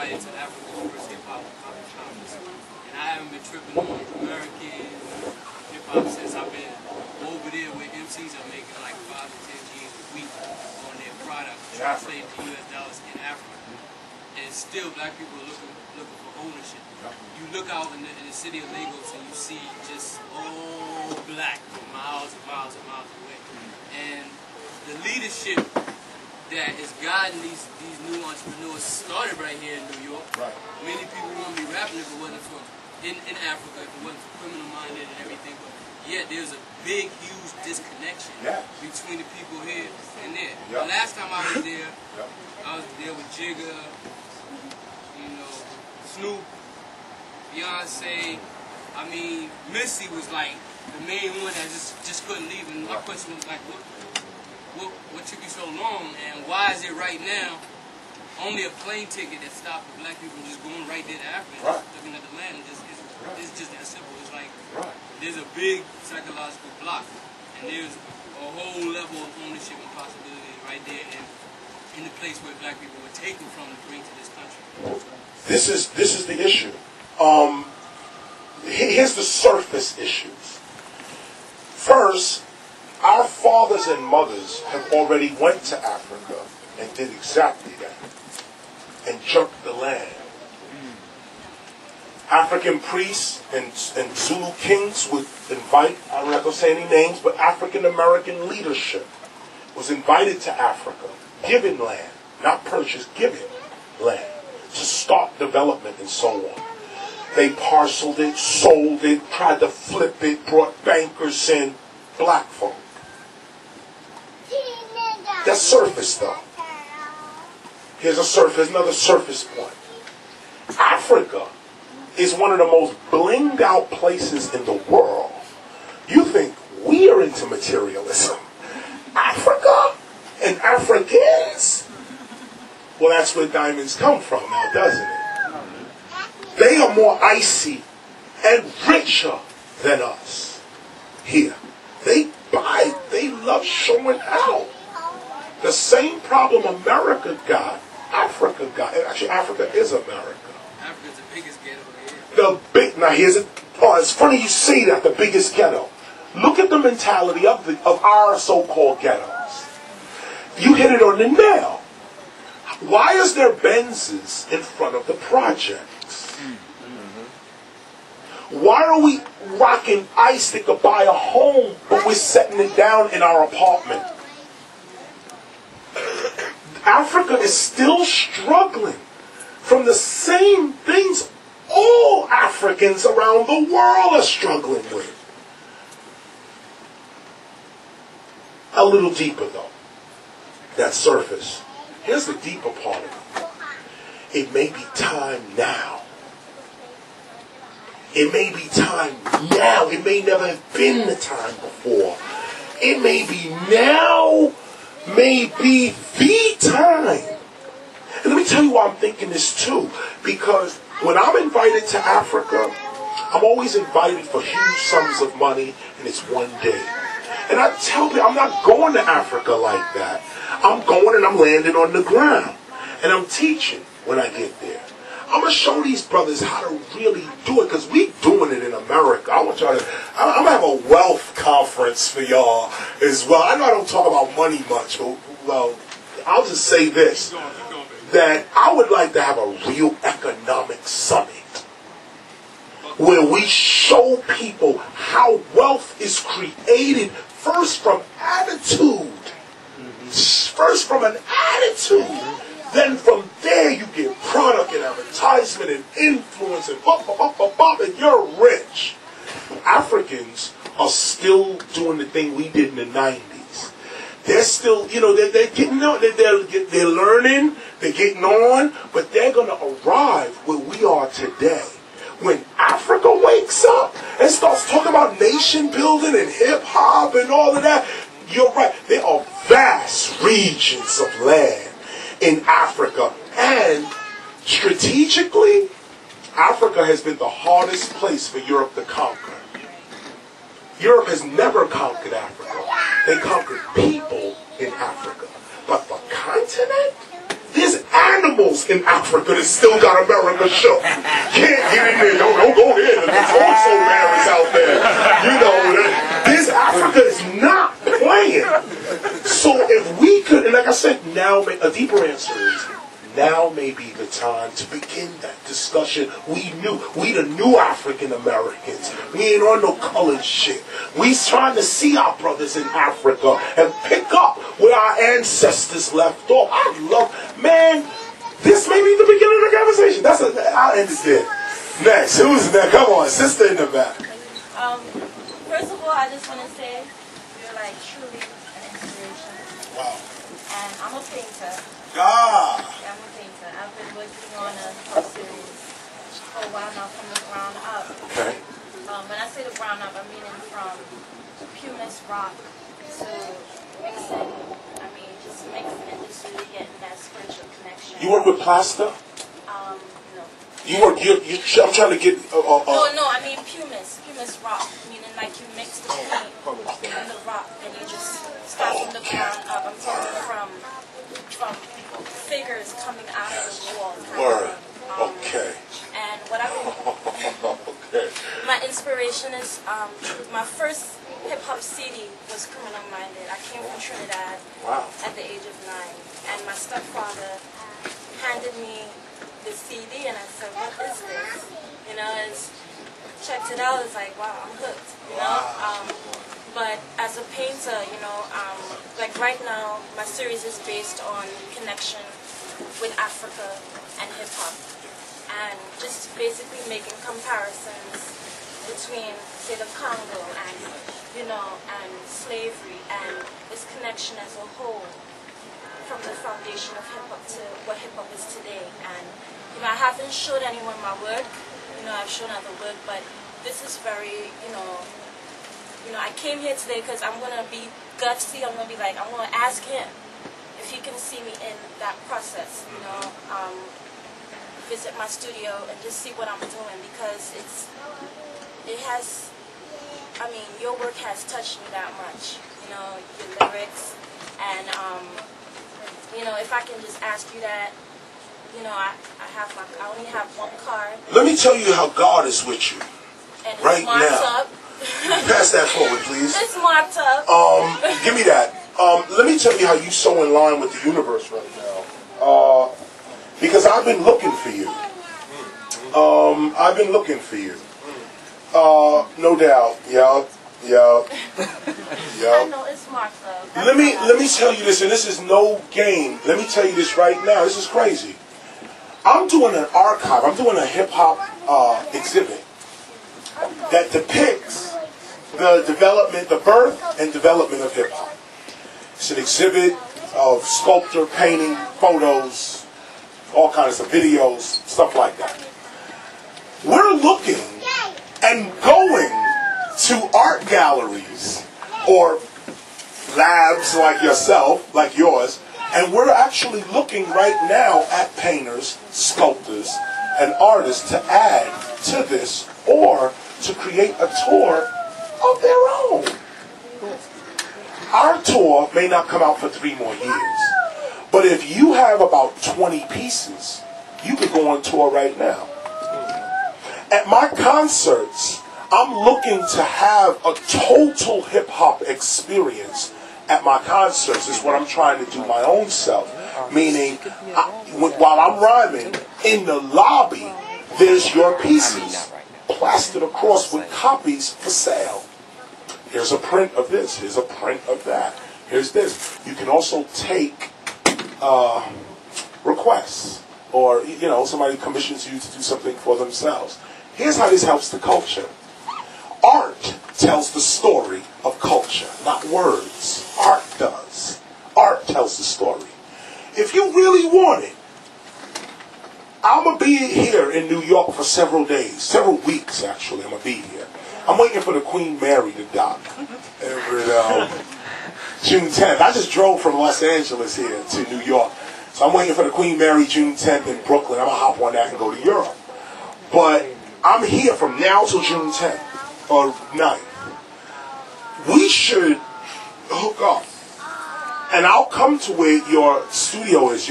invited to Africa's first hip-hop conference. And I haven't been tripping on American hip-hop since I've been over there with MCs are making like 5 to 10 G's a week on their product, translated to US dollars in Africa. And still black people are looking for ownership. You look out in the city of Lagos and you see just all black for miles and miles and miles away. And the leadership that is guiding these new entrepreneurs started right here in New York. Right. Many people wouldn't be rapping if it wasn't for in Africa, if it wasn't for criminal minded and everything. But yet there's a big, huge disconnection between the people here and there. The last time I was there, I was there with Jigga, you know, Snoop, Beyonce. I mean, Missy was like the main one that just couldn't leave. And my question was like, what took you so long, and why is it right now only a plane ticket that stopped the black people just going right there to Africa, looking at the land? And it's just that simple. It's like there's a big psychological block, and there's a whole level of ownership and possibility right there in the place where black people were taken from to bring to this country. This is the issue. Here's the surface issues. First, our fathers and mothers have already went to Africa and did exactly that, and jumped the land. African priests and Zulu kings would invite, I'm not going to say any names, but African American leadership was invited to Africa, given land, not purchased, given land, to start development and so on. They parceled it, sold it, tried to flip it, brought bankers in, black folk. That's surface though. Here's another surface point. Africa is one of the most blinged out places in the world. You think we are into materialism. Africa and Africans? Well, that's where diamonds come from now, doesn't it? They are more icy and richer than us here. They love showing out. The same problem America got, Africa got. Actually, Africa is America. Africa's the biggest ghetto here. Now here's it. Oh, it's funny you say that, the biggest ghetto. Look at the mentality of our so-called ghettos. You hit it on the nail. Why is there Benzes in front of the projects? Why are we rocking ice that could buy a home, but we're setting it down in our apartment? Africa is still struggling from the same things all Africans around the world are struggling with. A little deeper though, that surface. Here's the deeper part of it. It may be time now. It may be time now. It may never have been the time before. It may be now, may be the time. And let me tell you why I'm thinking this too. Because when I'm invited to Africa, I'm always invited for huge sums of money, and it's one day. And I tell people, I'm not going to Africa like that. I'm going and I'm landing on the ground. And I'm teaching when I get there. I'm going to show these brothers how to really do it, because we doing it in America. I'm going to have a wealth conference for y'all as well. I know I don't talk about money much, but, well, I'll just say this, that I would like to have a real economic summit where we show people how wealth is created first from attitude. First from an attitude. Then from there you get product and advertisement and influence and and you're rich. Africans are still doing the thing we did in the 90s. They're still, they're getting on, they're learning, they're getting on, but they're going to arrive where we are today. When Africa wakes up and starts talking about nation building and hip hop and all of that, you're right. There are vast regions of land in Africa, and strategically, Africa has been the hardest place for Europe to conquer. Europe has never conquered Africa. They conquered people in Africa. But the continent, there's animals in Africa that still got America shook. Can't get in there. Don't go there. There's also bears out there. You know, this Africa is not playing. So if we could, and like I said, now a deeper answer is, now may be the time to begin that discussion. We the new African Americans. We ain't on no colored shit. We trying to see our brothers in Africa and pick up where our ancestors left off. I love, man, this may be the beginning of the conversation. I'll end it there. Next, who's next? Come on, sister in the back. First of all, I just want to say you're like truly an inspiration. Wow. And I'm a painter. Ah. Yeah, I'm a painter. I've been working on a whole series for a while now from the ground up. Okay. When I say the ground up, I'm meaning from pumice rock to mixing. I mean, just mixing and just really getting that spiritual connection. You work with plaster? No. I'm trying to get. No, I mean pumice rock, meaning like you mix the paint and the rock, and you just start from the ground up. I'm talking from figures coming out of the wall. Word. Okay. And what I've been, Okay. my inspiration is my first hip hop CD was Criminal Minded. I came from Trinidad. Wow. At the age of 9, and my stepfather handed me the CD, and I said, "What is this?" You know, checked it out. It's like, wow, I'm hooked. You know. But as a painter, you know, like right now, my series is based on connection with Africa and hip-hop. And just basically making comparisons between, say, the Congo and, you know, and slavery and this connection as a whole from the foundation of hip-hop to what hip-hop is today. And, you know, I haven't showed anyone my work. You know, I've shown other work, but this is very, you know, I came here today because I'm going to be gutsy. I'm going to be like, I'm going to ask him if he can see me in that process, you know, visit my studio and just see what I'm doing, because it has, I mean, your work has touched me that much, you know, your lyrics, and, you know, if I can just ask you that, you know, I only have one card. Let me tell you how God is with you. And it's right marked now. Up. Pass that forward, please. It's marked up. Give me that. Let me tell you how you so in line with the universe right now. Because I've been looking for you. I've been looking for you. No doubt. Yup. I know it's marked up. Let me tell you this, and this is no game. Let me tell you this right now. This is crazy. I'm doing an archive. I'm doing a hip hop exhibit that depicts the development, the birth and development of hip hop. It's an exhibit of sculpture, painting, photos, all kinds of videos, stuff like that. We're looking and going to art galleries or labs like yourself, like yours, and we're actually looking right now at painters, sculptors, and artists to add to this or to create a tour of their own. Our tour may not come out for 3 more years, but if you have about 20 pieces, you could go on tour right now. At my concerts, I'm looking to have a total hip-hop experience at my concerts. Is what I'm trying to do my own self. Meaning, while I'm rhyming, in the lobby, there's your pieces plastered across with copies for sale. Here's a print of this. Here's a print of that. Here's this. You can also take requests, or you know, somebody commissions you to do something for themselves. Here's how this helps the culture. Art tells the story of culture, not words. Art does. Art tells the story. If you really want it, I'm going to be here in New York for several days, several weeks actually. I'm going to be here. I'm waiting for the Queen Mary to dock every June 10th. I just drove from Los Angeles here to New York. So I'm waiting for the Queen Mary June 10th in Brooklyn. I'm going to hop on that and go to Europe. But I'm here from now till June 10th or 9th. We should hook up. And I'll come to where your studio is.